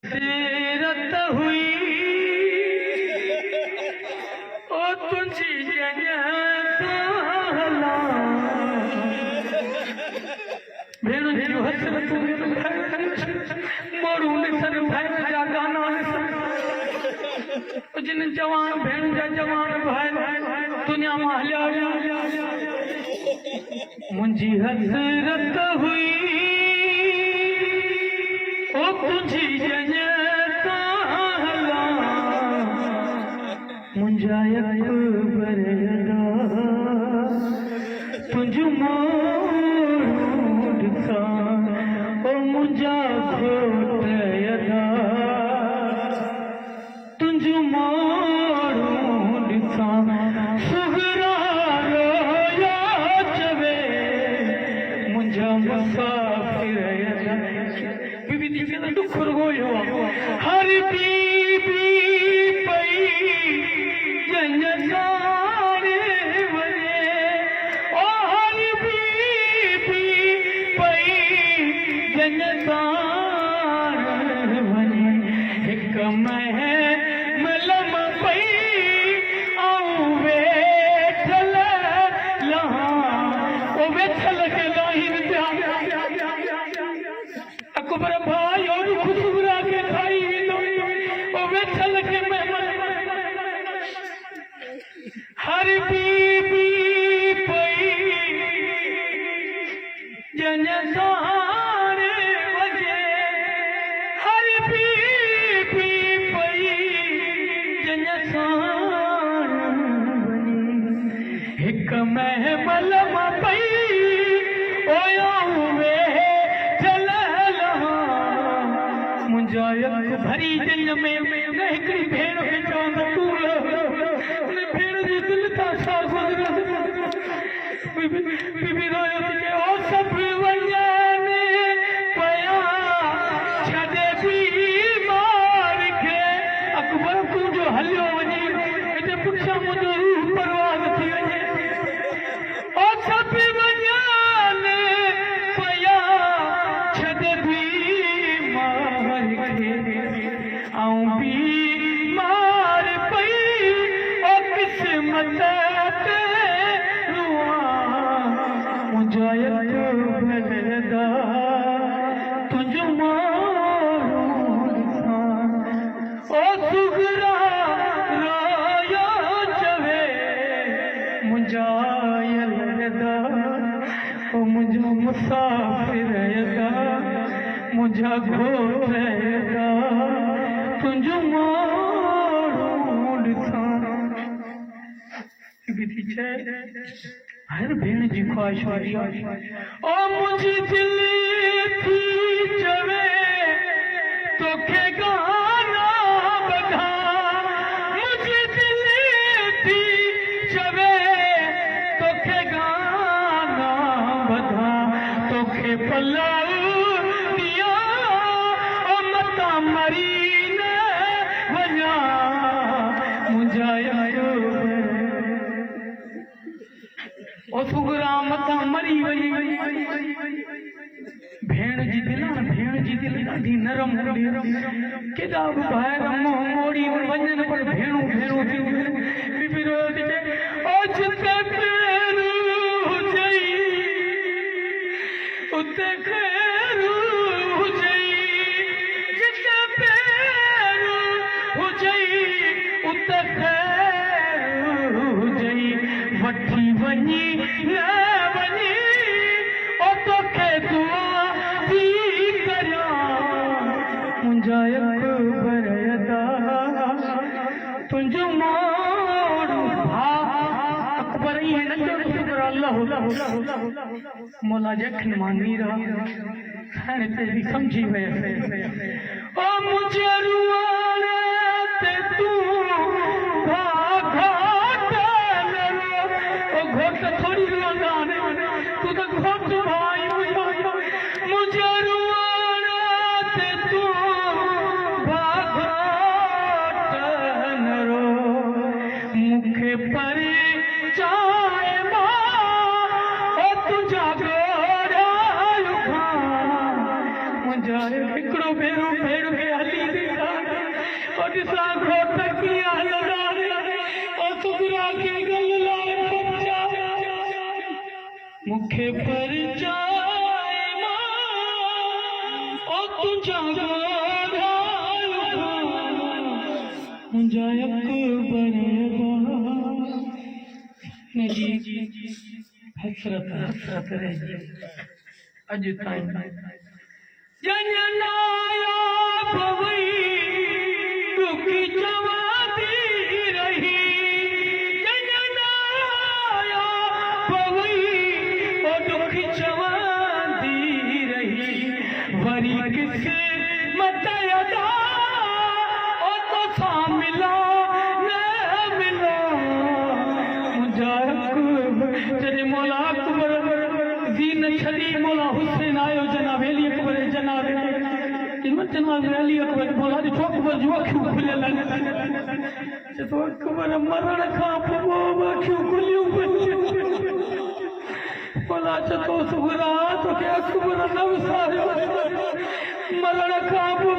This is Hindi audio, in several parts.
सीरत हुई ओ तुझी भेणु जो हसरत मोरू निसर भाई जा गाना जिन जवान भेण जा जवान भाई दुनिया में हलिया मुंजी हसरत हुई ओ तुझी मुंजा बरदा तुझ मोड़ा ओ मुंजा घोटदा तुझ मोड़ा सुगरा रोया चवे मुंजा मुसाफिर बीबी दी के दुख रोयो हर बीबी पई जनसारे वने ओ हर बीबी पई जनसारे वने एक महमलम पई आऊं वेठल लहा ओ वेठल के लाइन अकबर भाई और खुशबुरा के खाई ओ वेठल के हर बीबी पई जनसारे वजे हर बीबी पई जनसारे वने एक महमल पई ओया भरी दिल में हिकड़ी भेण खे चवंदा तूं उन भेण जे दिल तां छा गुज़रंदो बीबी रोयो थी चए ओ सभु वञनि पिया छॾे बीमार खे अकबर तुंहिंजो हलियो वञे हिते पुठियां मुंहिंजो रूह परवाज़ थी वञे ओ सभु वञनि पिया छॾे आऊं बीमार पई ओ किस्मत ते मुंजा भरदा तुझ मोड़ा ओ सुगरा रोयो चवे मुंजा ओ मुंजा मुसाफिर मुंजा घोटदा तुझ मोड़ा हर भेण जी ख्वाहिश वारी ओ मुंहिंजी दिल थी चवे तोखे गाना ॿधा मुंहिंजी दिल थी चवे तोखे गाना ॿधा तोखे पलाऊ दिया ओ मता मरी न वञा मुंहिंजा ओ सुगरा मता मरी वई भेण जी दिल ॾाढी नरम हूंदी केॾा बि ॿाहिरि मुंहुं मोड़ी वञनि पर भेणूं भेणूं थियूं बीबी रोयो थी चए ओ जिते पैर हुजई उते खैर हुजई जिते पैर हुजई उते खैर हुजई वठी वञी न वञी ओ तोखे दुआ थी करियां मुंहिंजा भरदा तुंहिंजो मोड़ो अकबर ईअं न चयो शुक्र अल्लाह मौला जखन मां नीरा खाइण ते बि सम्झी वियसि ओ मुंहिंजे रुआण ते तूं घोट थोड़ी रोंदा तू तो घोट भाई मुझे रुआण ते तू घोट न रो मुखे पर चाहे मां ओ तुझा गोड़ा लुखा मुझे हिकड़ो भेरो के गल्ला बच्चा मुखे पर जाए मां ओ तुझा मुझा अकबर ने जी हसरत हसरत रही अज ताईं जननाया भवई दुख चवाती रही जननाया भवई ओ दुख चवाती रही वरी किसे मत अदा ओ तो सा मिला न मिला मुझा जॾहिं मौला अकबर दीन छॾी मौला हुसैन आयो जनाब अली अकबर जनाब जनाब अली अकबर मौला ॾिठो अकबर जूं अखियूं खुलियल चए थो अकबर मरण खां पोइ अखियूं खुलियूं मौला चए थो सुगरा तोखे अकबर न विसारियो मरण खां पोइ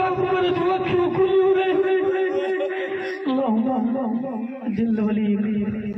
अकबर जूं अखियूं खुलियूं रहियूं दिल वली